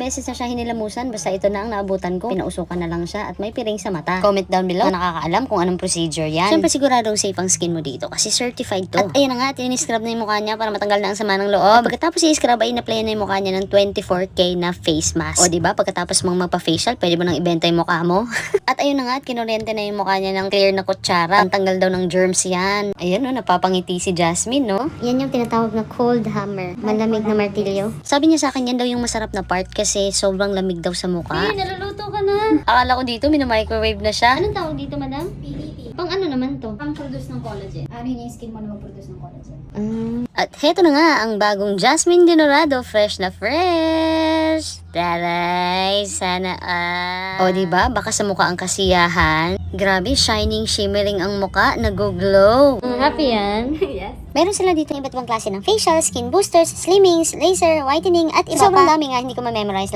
Beses na siya hinilamusan, basta ito na ang naabutan ko. Pinausukan na lang siya at may piring sa mata. Comment down below na nakakaalam kung anong procedure yan. Siyempre siguradong safe ang skin mo dito kasi certified to. At ayun na nga, tiniscrub na yung mukha niya para matanggal na ang sama ng loob. At pagkatapos i-scrub ay in-apply na yung mukha niya ng 24K na face mask. O diba, pagkatapos mong magpa-facial, pwede mo nang ibenta yung mukha mo. At ayun na nga, at kinuryente na yung mukha niya ng clear na kutsara. Ang tanggal daw ng germs yan. Ayun no, napapangiti si Jasmine no. Yan yung tinatawag na cold hammer. Malamig na martilyo. Sabi niya sa akin, yan daw yung masarap na part kasi sobrang lamig daw sa mukha. Naluluto ka na. Akala ko dito, minamicrowave na siya. Anong tawag dito, madam? PDT. Pang ano naman to? Pang-produce ng collagen. Ano yung skin mo na mag-produce ng collagen? At heto na nga, ang bagong Jasmine Dinorado, fresh na fresh. Taray, sana O diba, baka sa mukha ang kasiyahan. Grabe, shining, shimmering ang mukha, nag-glow. Happy yan? Yes. Meron sila dito iba't ibang klase ng facial, skin boosters, slimmings, laser, whitening, at iba pa. Sobrang dami nga, hindi ko ma-memorize